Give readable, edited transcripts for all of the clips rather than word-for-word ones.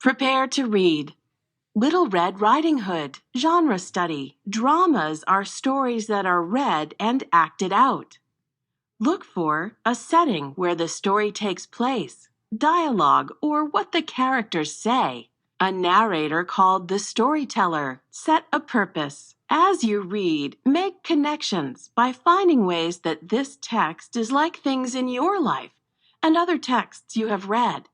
Prepare to read. Little Red Riding Hood, genre study. Dramas are stories that are read and acted out. Look for a setting where the story takes place, dialogue, or what the characters say. A narrator called the storyteller. Set a purpose. As you read, make connections by finding ways that this text is like things in your life and other texts you have read.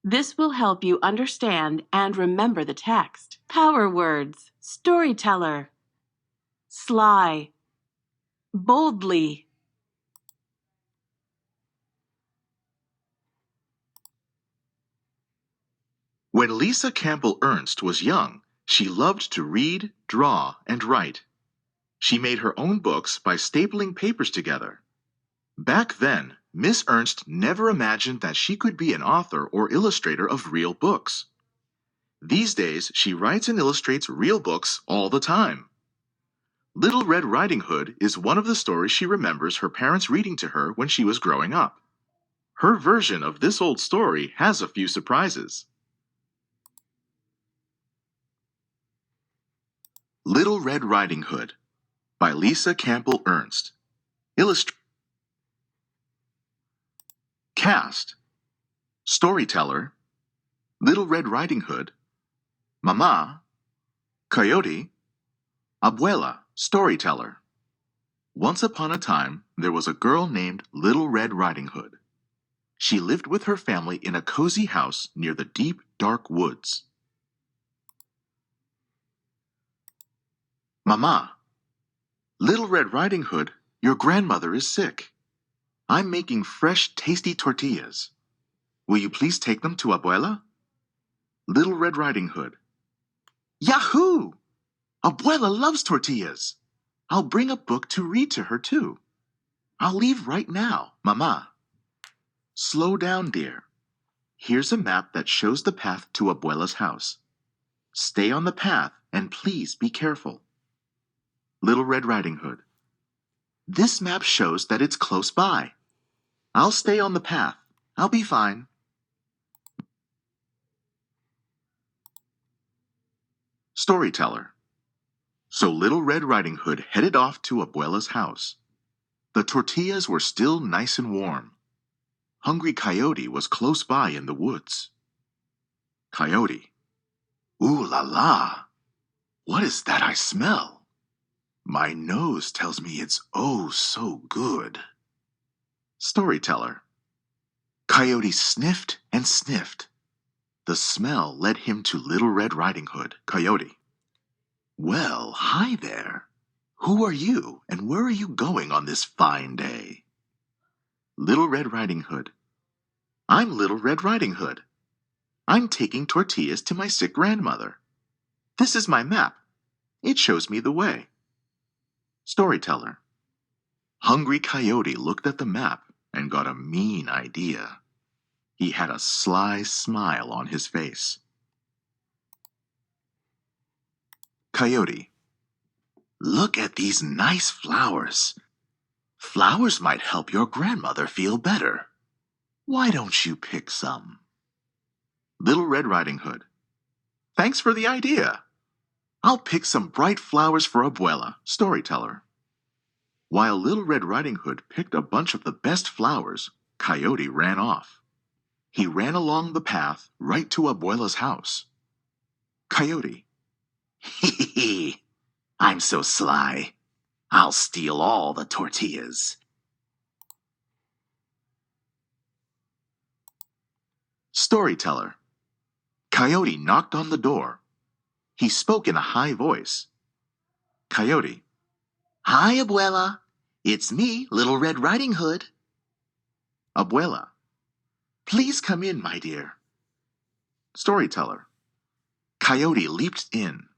This will help you understand and remember the text. Power words: storyteller, sly, boldly. When Lisa Campbell Ernst was young, she loved to read, draw, and write. She made her own books by stapling papers together. Back then, Miss Ernst never imagined that she could be an author or illustrator of real books. These days, she writes and illustrates real books all the time. Little Red Riding Hood is one of the stories she remembers her parents reading to her when she was growing up. Her version of this old story has a few surprises. Little Red Riding Hood by Lisa Campbell Ernst. Cast: Storyteller, Little Red Riding Hood, Mama, Coyote, Abuela, Storyteller. Once upon a time, there was a girl named Little Red Riding Hood. She lived with her family in a cozy house near the deep, dark woods. Mama, Little Red Riding Hood, your grandmother is sick. I'm making fresh, tasty tortillas. Will you please take them to Abuela? Little Red Riding Hood: Yahoo! Abuela loves tortillas. I'll bring a book to read to her, too. I'll leave right now, Mama. Slow down, dear. Here's a map that shows the path to Abuela's house. Stay on the path and please be careful. Little Red Riding Hood: This map shows that it's close by. I'll stay on the path. I'll be fine. Storyteller. So Little Red Riding Hood headed off to Abuela's house. The tortillas were still nice and warm. Hungry Coyote was close by in the woods. Coyote: Ooh la la! What is that I smell? My nose tells me it's oh so good. Storyteller. Coyote sniffed and sniffed. The smell led him to Little Red Riding Hood. Coyote: Well, hi there. Who are you and where are you going on this fine day? Little Red Riding Hood: I'm Little Red Riding Hood. I'm taking tortillas to my sick grandmother. This is my map. It shows me the way. Storyteller. Hungry Coyote looked at the map and got a mean idea. He had a sly smile on his face. Coyote: Look at these nice flowers. Flowers might help your grandmother feel better. Why don't you pick some? Little Red Riding Hood: Thanks for the idea. I'll pick some bright flowers for Abuela. Storyteller. While Little Red Riding Hood picked a bunch of the best flowers, Coyote ran off. He ran along the path right to Abuela's house. Coyote: Hee hee hee! I'm so sly. I'll steal all the tortillas. Storyteller. Coyote knocked on the door. He spoke in a high voice. Coyote: Hi, Abuela. It's me, Little Red Riding Hood. Abuela: Please come in, my dear. Storyteller. Coyote leaped in.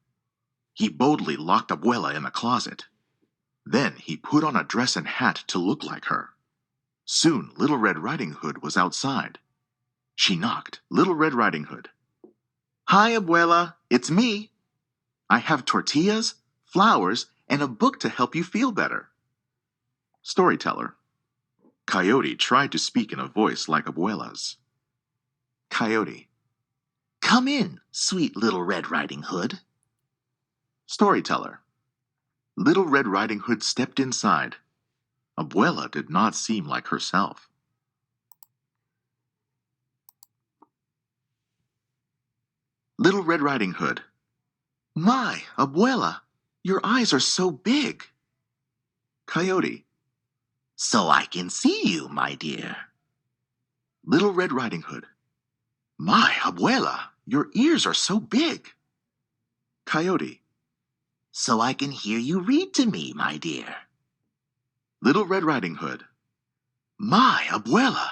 He boldly locked Abuela in a closet. Then he put on a dress and hat to look like her. Soon Little Red Riding Hood was outside. She knocked. Little Red Riding Hood: Hi, Abuela. It's me. I have tortillas, flowers, and a book to help you feel better. Storyteller. Coyote tried to speak in a voice like Abuela's. Coyote: Come in, sweet Little Red Riding Hood. Storyteller. Little Red Riding Hood stepped inside. Abuela did not seem like herself. Little Red Riding Hood. My, Abuela, your eyes are so big. Coyote. So I can see you, my dear. Little Red Riding Hood. My, Abuela, your ears are so big. Coyote. So I can hear you read to me, my dear. Little Red Riding Hood. My, Abuela,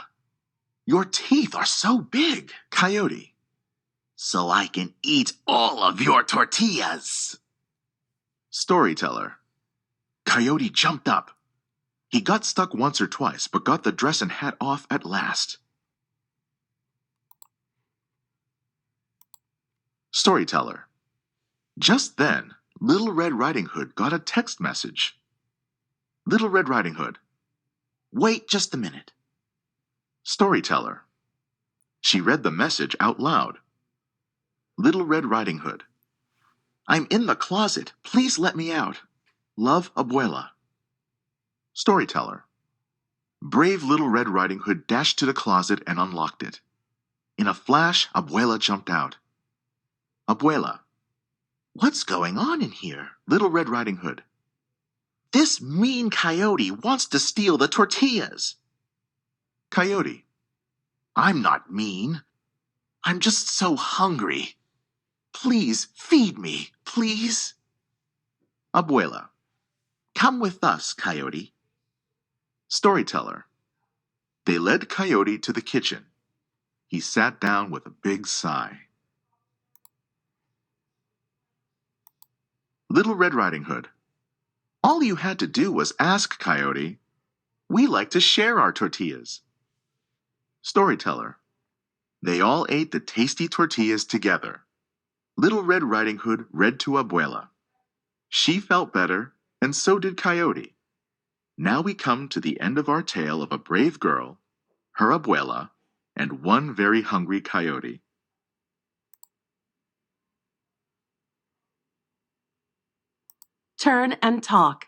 your teeth are so big. Coyote. So I can eat all of your tortillas. Storyteller. Coyote jumped up. He got stuck once or twice, but got the dress and hat off at last. Storyteller. Just then, Little Red Riding Hood got a text message. Little Red Riding Hood. Wait just a minute. Storyteller. She read the message out loud. Little Red Riding Hood. I'm in the closet. Please let me out. Love, Abuela. Storyteller. Brave Little Red Riding Hood dashed to the closet and unlocked it. In a flash, Abuela jumped out. Abuela. What's going on in here? Little Red Riding Hood. This mean coyote wants to steal the tortillas. Coyote. I'm not mean. I'm just so hungry. Please feed me, please. Abuela. Come with us, Coyote. Storyteller. They led Coyote to the kitchen. He sat down with a big sigh. Little Red Riding Hood. All you had to do was ask, Coyote. We like to share our tortillas. Storyteller. They all ate the tasty tortillas together. Little Red Riding Hood read to Abuela. She felt better, and so did Coyote. Now we come to the end of our tale of a brave girl, her Abuela, and one very hungry coyote. Turn and talk.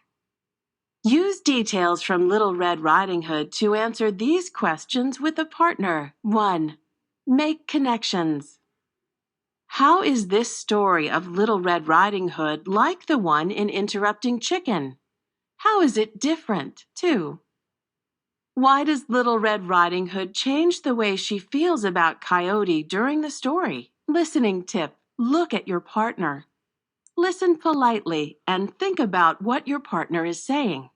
Use details from Little Red Riding Hood to answer these questions with a partner. 1. Make connections. How is this story of Little Red Riding Hood like the one in Interrupting Chicken? How is it different? 2. Why does Little Red Riding Hood change the way she feels about Coyote during the story? Listening tip. Look at your partner. Listen politely and think about what your partner is saying.